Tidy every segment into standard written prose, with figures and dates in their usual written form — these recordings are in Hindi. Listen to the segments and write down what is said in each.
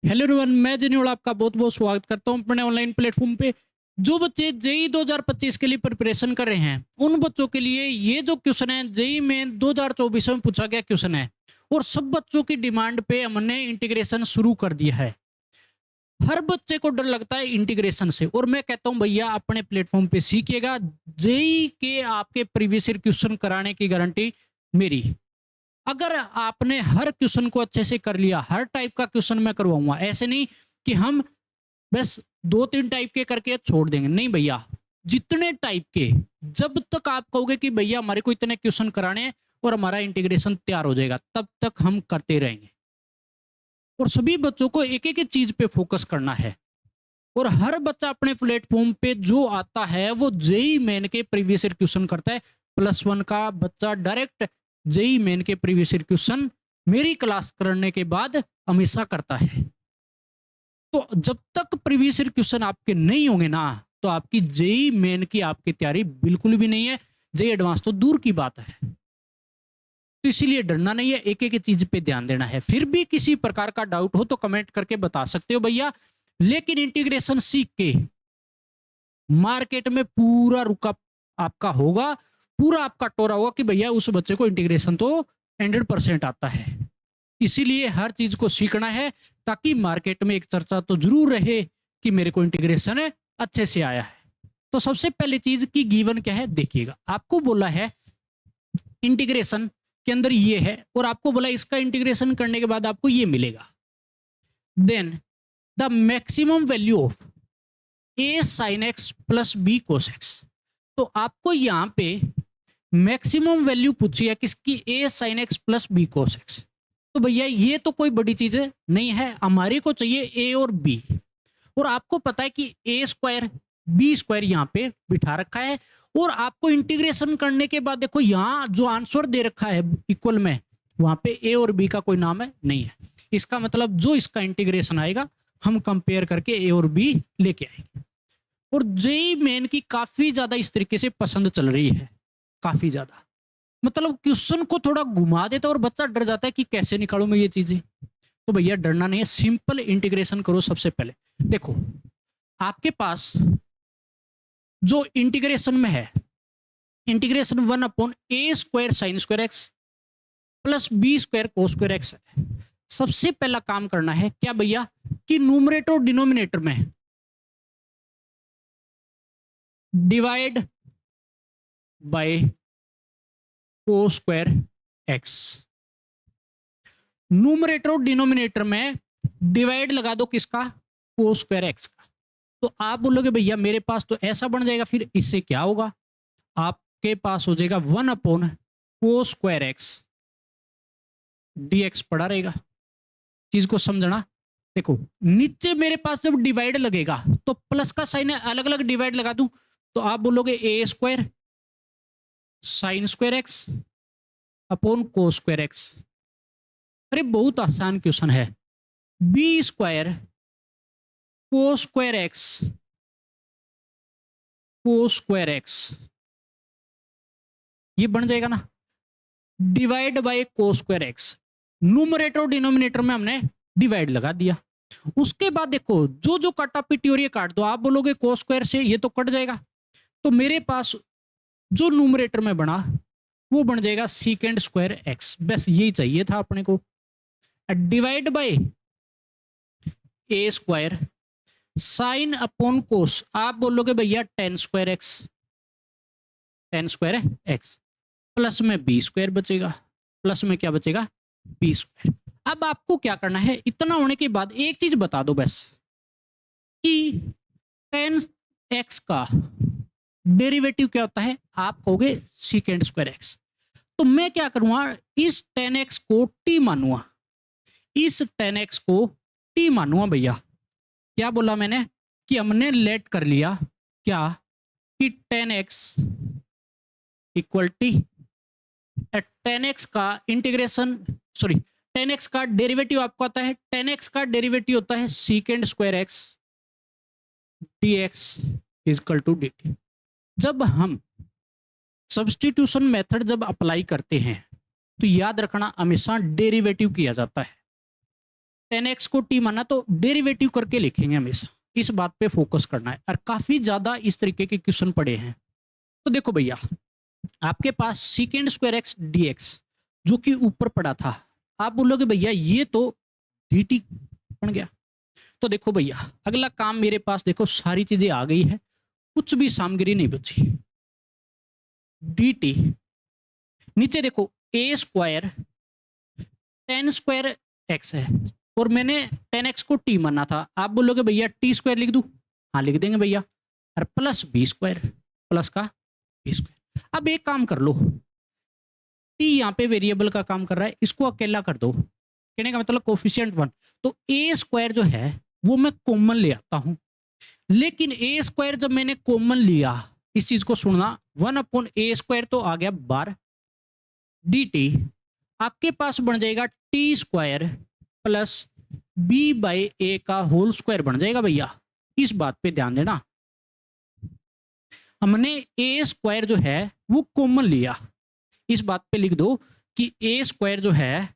हेलो एवरीवन, मैं जेन्युइन आपका बहुत बहुत स्वागत करता हूं अपने ऑनलाइन प्लेटफॉर्म पे। जो बच्चे जेई 2025 के लिए प्रिपरेशन कर रहे हैं उन बच्चों के लिए ये जो क्वेश्चन है जेई में 2024 में पूछा गया क्वेश्चन है और सब बच्चों की डिमांड पे हमने इंटीग्रेशन शुरू कर दिया है। हर बच्चे को डर लगता है इंटीग्रेशन से और मैं कहता हूं भैया अपने प्लेटफॉर्म पे सीखिएगा। जेई के आपके प्रीवियस ईयर क्वेश्चन कराने की गारंटी मेरी। अगर आपने हर क्वेश्चन को अच्छे से कर लिया, हर टाइप का क्वेश्चन मैं करवाऊंगा। ऐसे नहीं कि हम बस 2-3 टाइप के करके छोड़ देंगे, नहीं भैया। जितने टाइप के, जब तक आप कहोगे कि भैया हमारे को इतने क्वेश्चन कराने हैं और हमारा इंटीग्रेशन तैयार हो जाएगा, तब तक हम करते रहेंगे। और सभी बच्चों को एक एक चीज पे फोकस करना है और हर बच्चा अपने प्लेटफॉर्म पे जो आता है वो जेई मेन के प्रीवियस ईयर क्वेश्चन करता है। +1 का बच्चा डायरेक्ट जेई मेन के प्रीवियस ईयर क्वेश्चन मेरी क्लास करने के बाद हमेशा करता है। तो जब तक प्रीवियस ईयर क्वेश्चन आपके नहीं होंगे ना, तो आपकी जेई मेन की आपकी तैयारी बिल्कुल भी नहीं है। जेई एडवांस तो दूर की बात है। तो इसीलिए डरना नहीं है, एक एक चीज पे ध्यान देना है। फिर भी किसी प्रकार का डाउट हो तो कमेंट करके बता सकते हो भैया। लेकिन इंटीग्रेशन सीख के मार्केट में पूरा रुका आपका होगा, पूरा आपका टोरा होगा कि भैया उस बच्चे को इंटीग्रेशन तो 100% आता है। इसीलिए हर चीज को सीखना है ताकि मार्केट में एक चर्चा तो जरूर रहे कि मेरे को इंटीग्रेशन है अच्छे से आया है। तो सबसे पहली चीज की गिवन क्या है देखिएगा। आपको बोला है इंटीग्रेशन के अंदर ये है और आपको बोला इसका इंटीग्रेशन करने के बाद आपको ये मिलेगा। Then the maximum value of a sine x plus b cos x. तो आपको यहां पे मैक्सिमम वैल्यू पूछी है किसकी, a sine x plus b cos x. तो भैया ये तो कोई बड़ी चीज नहीं है, हमारे को चाहिए ए और बी। और आपको पता है कि ए स्क्वायर बी स्क्वायर यहाँ पे बिठा रखा है और आपको इंटीग्रेशन करने के बाद देखो यहाँ जो आंसर दे रखा है इक्वल में, वहां पे ए और बी का कोई नाम है नहीं है। इसका मतलब जो इसका इंटीग्रेशन आएगा हम कंपेयर करके ए और बी लेके आएंगे। और जेई मेन की काफी ज्यादा इस तरीके से पसंद चल रही है, काफी ज्यादा। मतलब क्वेश्चन को थोड़ा घुमा देता है और बच्चा डर जाता है कि कैसे निकालूं मैं ये चीजें। तो भैया डरना नहीं है, सिंपल इंटीग्रेशन करो। सबसे पहले देखो आपके पास जो इंटीग्रेशन में है, integration 1/a² sin square x plus b² cos square x है। सबसे पहला काम करना है क्या भैया कि न्यूमरेटर और डिनोमिनेटर में divide by cos square x. Numerator और डिनोमिनेटर में डिवाइड लगा दो किसका, cos स्क्वायर एक्स का। तो आप बोलोगे भैया मेरे पास तो ऐसा बन जाएगा, फिर इससे क्या होगा, आपके पास हो जाएगा 1/cos स्क्वायर एक्स dx पड़ा रहेगा। चीज को समझना। देखो नीचे मेरे पास जब डिवाइड लगेगा तो प्लस का साइन है, अलग अलग डिवाइड लगा दूं तो आप बोलोगे a² sin square x upon cos square x. अरे बहुत आसान क्वेश्चन है। b² cos square x cos square x ये बन जाएगा ना, divide by cos square x. Numerator और डिनोमिनेटर में हमने डिवाइड लगा दिया। उसके बाद देखो जो जो काटा पीटी और ये काट दो, आप बोलोगे cos स्क्वायर से ये तो कट जाएगा। तो मेरे पास जो न्यूमरेटर में बना वो बन जाएगा सीकेंड स्क्वायर एक्स। बस यही चाहिए था अपने को। Divide by a² sine upon कोस, आप बोलोगे भैया tan स्क्वायर एक्स प्लस में b² बचेगा, प्लस में क्या बचेगा b²। अब आपको क्या करना है, इतना होने के बाद एक चीज बता दो बस कि tan x का डेरिवेटिव क्या होता है, आप कहोगे सीकेंड स्क्वायर एक्स। तो मैं क्या करूंगा, इस tan x को t मानूंगा, इस tan x को t मानूंगा भैया। क्या बोला मैंने कि हमने लेट कर लिया क्या कि tan x equal t, tan x का इंटीग्रेशन सॉरी tan x का डेरिवेटिव आपको आता है, tan x का डेरिवेटिव होता है secant square x dx equal to dt। जब हम सब्स्टिट्यूशन मेथड जब अप्लाई करते हैं तो याद रखना हमेशा डेरिवेटिव किया जाता है। 10x को t माना तो डेरिवेटिव करके लिखेंगे हमेशा, इस बात पे फोकस करना है। और काफी ज्यादा इस तरीके के क्वेश्चन पड़े हैं। तो देखो भैया, आपके पास second square x d x जो कि ऊपर पड़ा था, आप बोलोगे भैया ये तो dt बन गया। तो देखो भैया, अगला काम मेरे पास, देखो सारी चीजें आ गई है, कुछ भी सामग्री नहीं बची। dt नीचे देखो ए स्क्वायर 10 स्क्वायर एक्स है और मैंने 10x को t माना था। आप बोलोगे भैया t स्क्वायर लिख दूं, हाँ लिख देंगे भैया, और प्लस बी स्क्वायर, प्लस का बी स्क्वायर। अब एक काम कर लो, t यहाँ पे वेरिएबल का काम कर रहा है, इसको अकेला कर दो, कहने का मतलब कोफिशिएंट 1। तो a स्क्वायर जो है वो मैं कॉमन ले आता हूं, लेकिन a स्क्वायर जब मैंने कॉमन लिया, इस चीज को सुनना, 1/a स्क्वायर तो आ गया बार, dt आपके पास बन जाएगा t square plus b by a का होल स्क्वायर बन जाएगा भैया। इस बात पे ध्यान देना, हमने a स्क्वायर जो है वो कॉमन लिया, इस बात पे लिख दो कि a स्क्वायर जो है,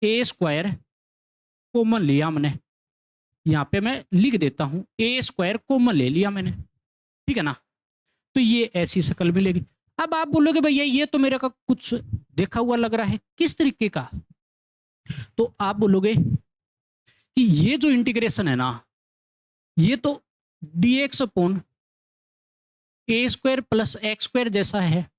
a स्क्वायर कॉमन लिया हमने, यहां पे मैं लिख देता हूं a स्क्वायर कॉमन ले लिया मैंने, ठीक है ना। तो ये ऐसी शक्ल मिलेगी। अब आप बोलोगे भैया ये तो मेरे का कुछ देखा हुआ लग रहा है, किस तरीके का? तो आप बोलोगे कि ये जो इंटीग्रेशन है ना, ये तो dx अपॉन ए स्क्वायर प्लस एक्स स्क्वायर जैसा है।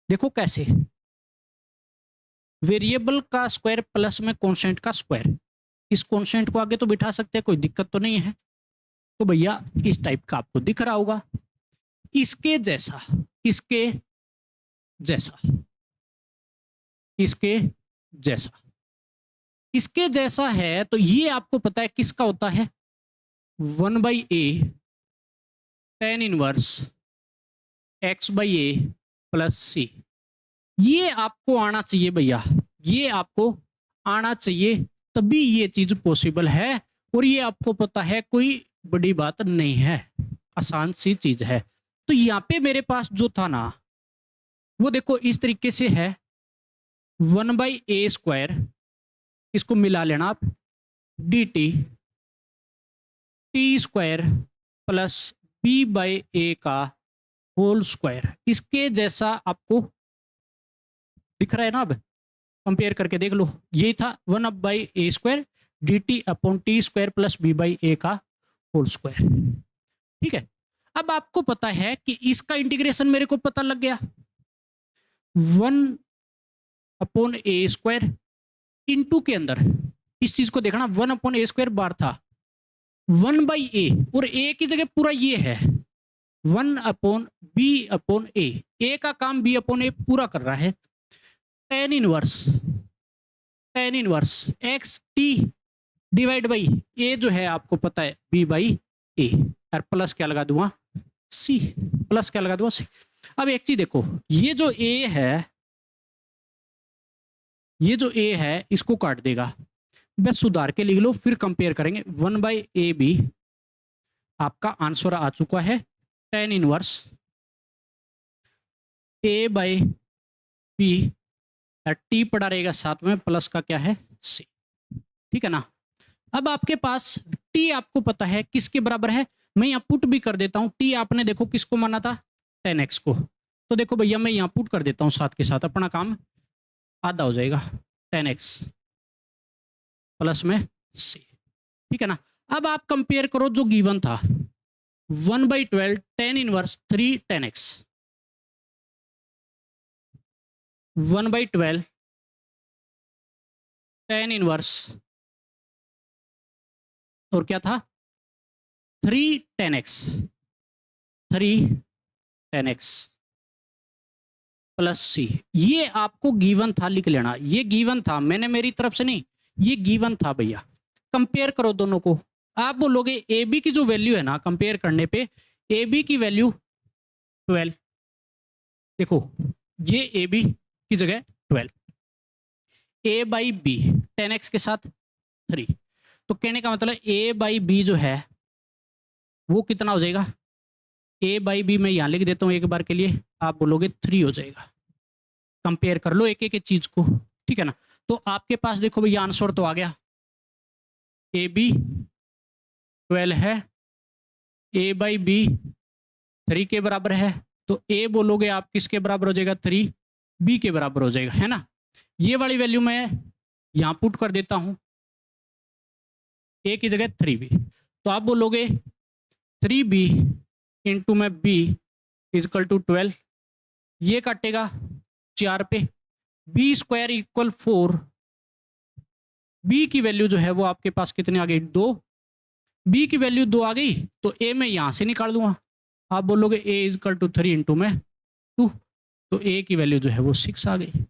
देखो कैसे, वेरिएबल का स्क्वायर प्लस में कांस्टेंट का स्क्वायर, इस कांस्टेंट को आगे तो बिठा सकते हैं, कोई दिक्कत तो नहीं है। तो भैया इस टाइप का आपको दिख रहा होगा, इसके जैसा, इसके जैसा, इसके जैसा, इसके जैसा है। तो ये आपको पता है किसका होता है, 1/a tan inverse x/a plus c। ये आपको आना चाहिए भैया, ये आपको आना चाहिए, तभी ये चीज पॉसिबल है। और ये आपको पता है कोई बड़ी बात नहीं है, आसान सी चीज है। तो यहाँ पे मेरे पास जो था ना, वो देखो इस तरीके से है, 1/a स्क्वायर, इसको मिला लेना आप, dt t square plus b/a का होल स्क्वायर, इसके जैसा आपको दिख रहा है ना। अब कंपेयर करके देख लो, यही था 1/a square dt upon T square plus b/a का होल स्क्वायर, ठीक है। अब आपको पता है कि इसका इंटीग्रेशन मेरे को पता लग गया, 1/a स्क्वायर इनटू के अंदर, इस चीज को देखना, 1/a स्क्वायर बार था 1/a, और a की जगह पूरा ये है 1/b/a, a का काम b/a पूरा कर रहा है। tan inverse x T divide by a जो है आपको पता है b/a, और प्लस क्या लगा दूंगा c, प्लस क्या लगा दूंगा c। अब एक चीज देखो, ये जो a है, ये जो a है इसको काट देगा, बस सुधार के लिख लो, फिर कंपेयर करेंगे। 1/ab आपका आंसर आ चुका है tan इनवर्स a/b, टी पड़ा रहेगा साथ में, प्लस का क्या है c, ठीक है ना। अब आपके पास t आपको पता है किसके बराबर है, मैं यहाँ पुट भी कर देता हूं। t आपने देखो किसको माना था, 10x को, तो देखो भैया मैं यहाँ पुट कर देता हूँ साथ के साथ, अपना काम आधा हो जाएगा, 10x प्लस में c, ठीक है ना। अब आप कंपेयर करो जो गिवन था, 1/12 tan inverse 3 10x, 1/12 tan inverse, और क्या था 3 10x, 3 10x प्लस c। ये आपको गिवन था, लिख लेना, ये गिवन था, मैंने मेरी तरफ से नहीं, ये गिवन था भैया। कंपेयर करो दोनों को, आप बोलोगे ए बी की जो वैल्यू है ना, कंपेयर करने पे ए बी की वैल्यू 12, देखो ये ए बी की जगह 12, a/b 10x के साथ 3, तो कहने का मतलब a/b जो है वो कितना हो जाएगा, a/b मैं यहाँ लिख देता हूँ एक बार के लिए, आप बोलोगे 3 हो जाएगा। कंपेयर कर लो एक एक चीज को, ठीक है ना। तो आपके पास देखो भैया आंसर तो आ गया, ए बी 12 है, ए बाई बी 3 के बराबर है, तो ए बोलोगे आप किसके बराबर हो जाएगा, 3 बी के बराबर हो जाएगा, है ना। ये वाली वैल्यू मैं यहां पुट कर देता हूं, ए की जगह 3 बी, तो आप बोलोगे 3 बी इंटू में बी इजकल टू 12, ये काटेगा 4 पे, बी स्क्वायर इक्वल 4, बी की वैल्यू जो है वो आपके पास कितनी आ गई, 2, बी की वैल्यू 2 आ गई, तो ए मैं यहां से निकाल दूंगा, आप बोलोगे ए इजकल टू 3 इंटू में 2, तो ए की वैल्यू जो है वो 6 आ गई,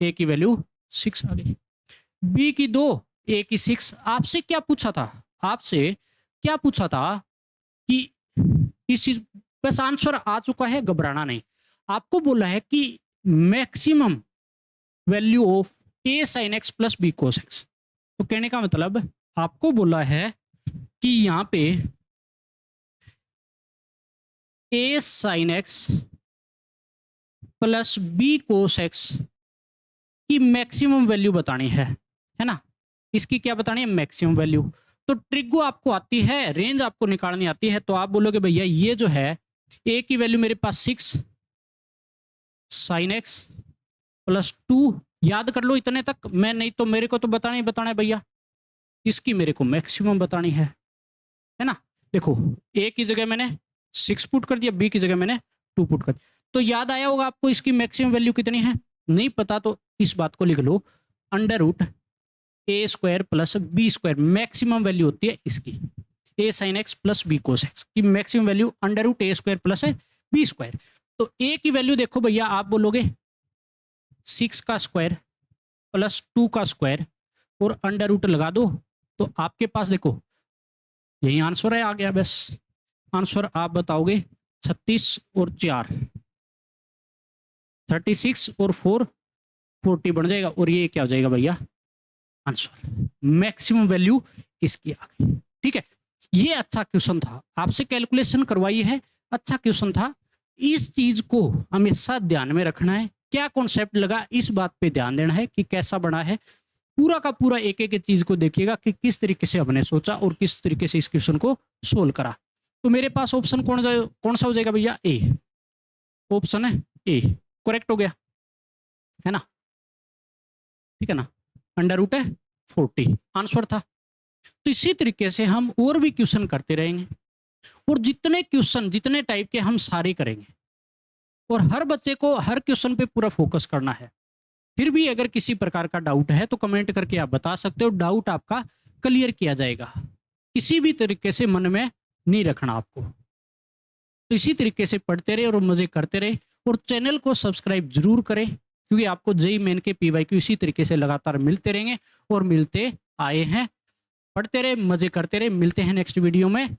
ए की वैल्यू 6 आ गई, बी की 2, ए की 6। आपसे क्या पूछा था, आपसे क्या पूछा था कि इस चीज, बस आंसर आ चुका है, घबराना नहीं। आपको बोला है कि maximum value of a sine x plus b cos x, तो कहने का मतलब आपको बोला है कि यहां पे a sine x plus b cos x की मैक्सिमम वैल्यू बतानी है ना, इसकी क्या बतानी है, मैक्सिमम वैल्यू। तो ट्रिगो आपको आती है, रेंज आपको निकालनी आती है, तो आप बोलोगे भैया ये जो है ए की वैल्यू मेरे पास 6 साइन एक्स प्लस 2, याद कर लो इतने तक, मैं नहीं तो मेरे को तो बताना ही बताना है भैया, इसकी मेरे को मैक्सिमम बतानी है ना। देखो ए की जगह मैंने 6 पुट कर दिया, बी की जगह मैंने 2 पुट कर दिया, तो याद आया होगा आपको इसकी मैक्सिमम वैल्यू कितनी है, नहीं पता तो इस बात को लिख लो, under root a square plus b square, maximum value होती है इसकी, a sine x plus b cos x की maximum value under root a square plus b square. तो ए की वैल्यू देखो भैया, आप बोलोगे 6 का स्क्वायर प्लस 2 का स्क्वायर और अंडर रूट लगा दो, तो आपके पास देखो यही आंसर है, आ गया बस आंसर। आप बताओगे 36 और 4 36 और 4 40 बन जाएगा, और ये क्या हो जाएगा भैया आंसर, मैक्सिमम वैल्यू इसकी आ गई। ठीक है, ये अच्छा क्वेश्चन था, आपसे कैलकुलेशन करवाई है, अच्छा क्वेश्चन था। इस चीज को हमेशा ध्यान में रखना है, क्या कॉन्सेप्ट लगा इस बात पे ध्यान देना है कि कैसा बना है, पूरा का पूरा एक एक चीज को देखिएगा कि किस तरीके से हमने सोचा और किस तरीके से इस क्वेश्चन को सोल्व करा। तो मेरे पास ऑप्शन कौन सा हो जाएगा भैया, ए, ऑप्शन है ए करेक्ट हो गया, है ना, ठीक है ना, अंडर रूट है 40 आंसर था। तो इसी तरीके से हम और भी क्वेश्चन करते रहेंगे, और जितने क्वेश्चन जितने टाइप के हम सारे करेंगे, और हर बच्चे को हर क्वेश्चन पे पूरा फोकस करना है। फिर भी अगर किसी प्रकार का डाउट है तो कमेंट करके आप बता सकते हो, डाउट आपका क्लियर किया जाएगा, किसी भी तरीके से मन में नहीं रखना आपको। तो इसी तरीके से पढ़ते रहे और मजे करते रहे, और चैनल को सब्सक्राइब जरूर करें, क्योंकि आपको जेईई मेन के पीवाईक्यू इसी तरीके से लगातार मिलते रहेंगे और मिलते आए हैं। पढ़ते रहे, मजे करते रहे, मिलते हैं नेक्स्ट वीडियो में।